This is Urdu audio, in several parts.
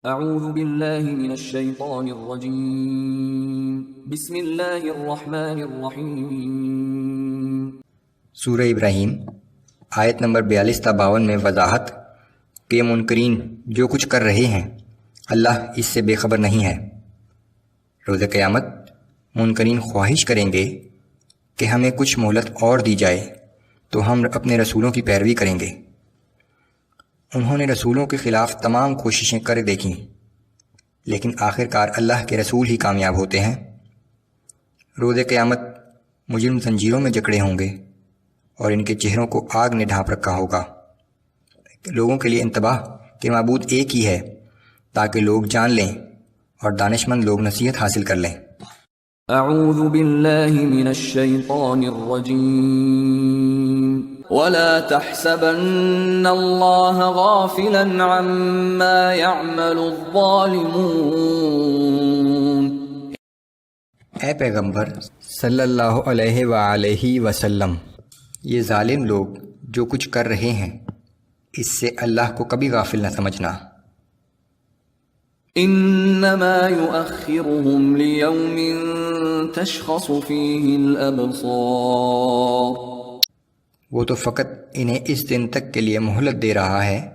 اعوذ باللہ من الشیطان الرجیم بسم اللہ الرحمن الرحیم۔ سورہ ابراہیم آیت نمبر 42 تا 52 میں وضاحت کہ منکرین جو کچھ کر رہے ہیں اللہ اس سے بے خبر نہیں ہے۔ روز قیامت منکرین خواہش کریں گے کہ ہمیں کچھ مہلت اور دی جائے تو ہم اپنے رسولوں کی پیروی کریں گے۔ انہوں نے رسولوں کے خلاف تمام کوششیں کر دیکھیں لیکن آخر کار اللہ کے رسول ہی کامیاب ہوتے ہیں۔ روز قیامت مجرم زنجیروں میں جکڑے ہوں گے اور ان کے چہروں کو آگ نے ڈھانپ رکھا ہوگا۔ لوگوں کے لیے انتباہ کہ معبود ایک ہی ہے تاکہ لوگ جان لیں اور دانشمند لوگ نصیحت حاصل کر لیں۔ اعوذ باللہ من الشیطان الرجیم ولا تحسبن اللہ غافلا عما يعمل الظالمون۔ اے پیغمبر صلی اللہ علیہ وآلہ وسلم، یہ ظالم لوگ جو کچھ کر رہے ہیں اس سے اللہ کو کبھی غافل نہ سمجھنا۔ انما يؤخرهم ليوم تشخص فيه الابصار۔ وہ تو فقط انہیں اس دن تک کے لیے مہلت دے رہا ہے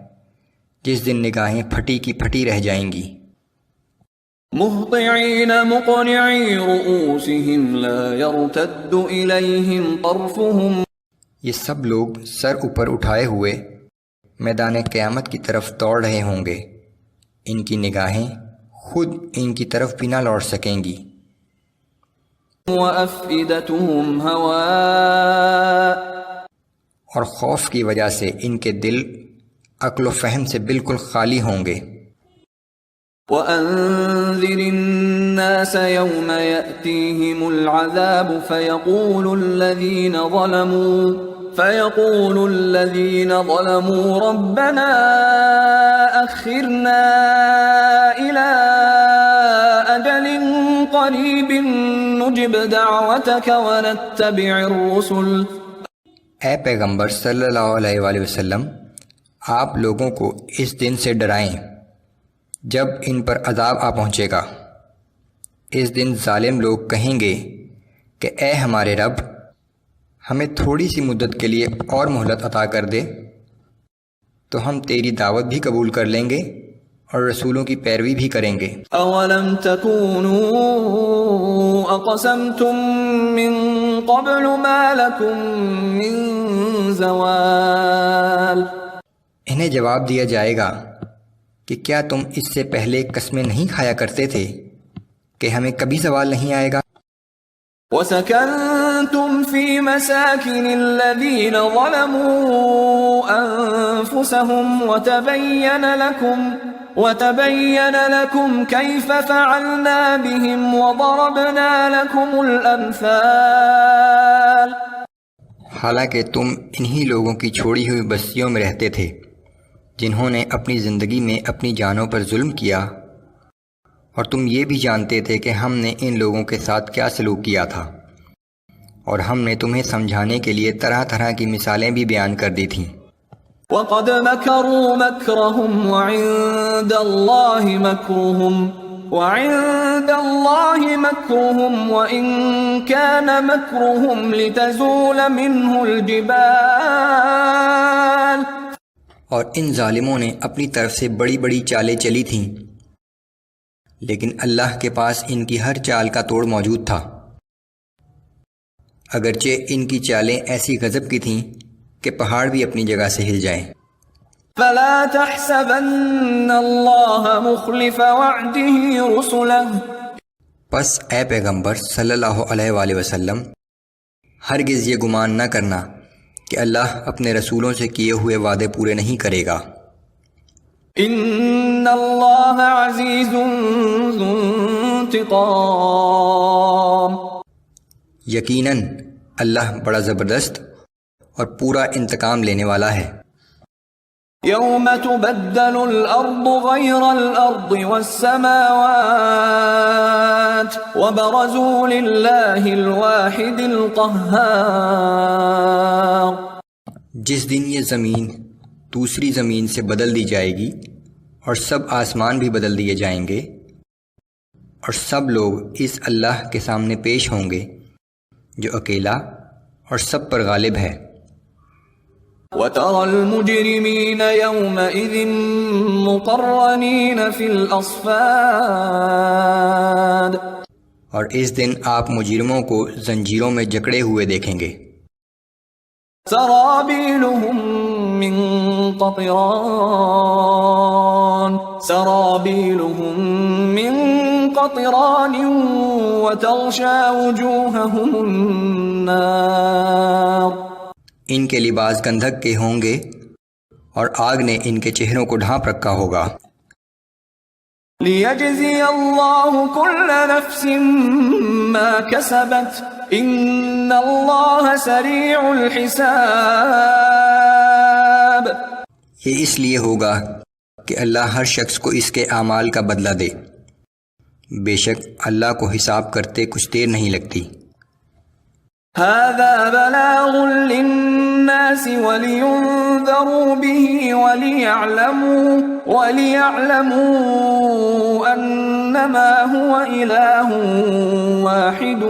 جس دن نگاہیں پھٹی کی پھٹی رہ جائیں گی۔ مہطعین مقنعی رؤوسهم لا يرتد الیہم طرفهم۔ یہ سب لوگ سر اوپر اٹھائے ہوئے میدان قیامت کی طرف دوڑ رہے ہوں گے، ان کی نگاہیں خود ان کی طرف بھی نہ لوٹ سکیں گی۔ وَأَفْئِدَتُهُمْ هَوَاءٌ۔ اور خوف کی وجہ سے ان کے دل عقل و فہم سے بالکل خالی ہوں گے۔ وَأَنذِرِ النَّاسَ يَوْمَ يَأْتِيهِمُ الْعَذَابُ فَيَقُولُ الَّذِينَ ظَلَمُوا رَبَّنَا أَخِّرْنَا إِلَىٰ أَجَلٍ قَرِيبٍ نُجِبْ دَعْوَتَكَ وَنَتَّبِعِ الرُّسُلَ۔ اے پیغمبر صلی اللہ علیہ وآلہ وسلم، آپ لوگوں کو اس دن سے ڈرائیں جب ان پر عذاب آ پہنچے گا۔ اس دن ظالم لوگ کہیں گے کہ اے ہمارے رب، ہمیں تھوڑی سی مدت کے لیے اور مہلت عطا کر دے تو ہم تیری دعوت بھی قبول کر لیں گے اور رسولوں کی پیروی بھی کریں گے۔ اولم تکونوا اقسمتم من قبل ما لکم من زوال۔ انہیں جواب دیا جائے گا کہ کیا تم اس سے پہلے قسمیں نہیں کھایا کرتے تھے کہ ہمیں کبھی زوال نہیں آئے گا؟ وَسَكَنْتُمْ فِي مَسَاكِنِ الَّذِينَ ظَلَمُوا أَنفُسَهُمْ وَتَبَيَّنَ لَكُمْ كَيْفَ فَعَلْنَا بِهِمْ وَضَرَبْنَا لَكُمُ الْأَمْثَالَ۔ حالانکہ تم انہی لوگوں کی چھوڑی ہوئی بستیوں میں رہتے تھے جنہوں نے اپنی زندگی میں اپنی جانوں پر ظلم کیا، اور تم یہ بھی جانتے تھے کہ ہم نے ان لوگوں کے ساتھ کیا سلوک کیا تھا، اور ہم نے تمہیں سمجھانے کے لیے طرح طرح کی مثالیں بھی بیان کر دی تھیں۔ وَقَدْ مَكَرُوا مَكْرَهُمْ وَعِندَ اللَّهِ مَكْرُهُمْ وَإِن كَانَ مَكْرُهُمْ لِتَزُولَ مِنْهُ الْجِبَالُ۔ اور ان ظالموں نے اپنی طرف سے بڑی بڑی چالیں چلی تھیں، لیکن اللہ کے پاس ان کی ہر چال کا توڑ موجود تھا، اگرچہ ان کی چالیں ایسی غضب کی تھیں کہ پہاڑ بھی اپنی جگہ سے ہل جائیں۔ فَلَا تَحْسَبَنَّ اللَّهَ مُخْلِفَ وَعْدِهِ رُسُلَهُ۔ پس اے پیغمبر صلی اللہ علیہ وآلہ وسلم، ہرگز یہ گمان نہ کرنا کہ اللہ اپنے رسولوں سے کیے ہوئے وعدے پورے نہیں کرے گا۔ ان اللہ عزیز ذو انتقام۔ یقیناً اللہ بڑا زبردست اور پورا انتقام لینے والا ہے۔ یوم تبدل الارض غیر الارض والسماوات وبرزوا للہ الواحد القہار۔ جس دن یہ زمین دوسری زمین سے بدل دی جائے گی اور سب آسمان بھی بدل دیے جائیں گے اور سب لوگ اس اللہ کے سامنے پیش ہوں گے جو اکیلا اور سب پر غالب ہے۔ وَتَرَى الْمُجْرِمِينَ يَوْمَئِذٍ مُقَرَّنِينَ فِي الْأَصْفَادِ اور اس دن آپ مجرموں کو زنجیروں میں جکڑے ہوئے دیکھیں گے۔ سرابيلهم من قطران وتغشى وجوههم النار ان کے لباس گندھک کے ہوں گے اور آگ نے ان کے چہروں کو ڈھانپ رکھا ہوگا۔ ليجزي الله كل نفس ما كسبت ان الله سريع الحساب۔ یہ اس لیے ہوگا کہ اللہ ہر شخص کو اس کے اعمال کا بدلہ دے، بے شک اللہ کو حساب کرتے کچھ دیر نہیں لگتی۔ هذا بلاغ للناس ولينذروا به وليعلموا أنما هو إله واحد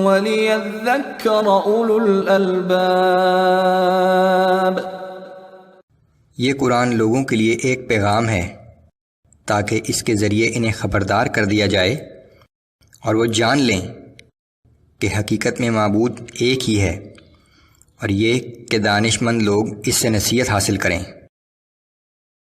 وليذكر أولو الألباب۔ یہ قرآن لوگوں کے لیے ایک پیغام ہے تاکہ اس کے ذریعے انہیں خبردار کر دیا جائے اور وہ جان لیں کہ حقیقت میں معبود ایک ہی ہے، اور یہ کہ دانش مند لوگ اس سے نصیحت حاصل کریں۔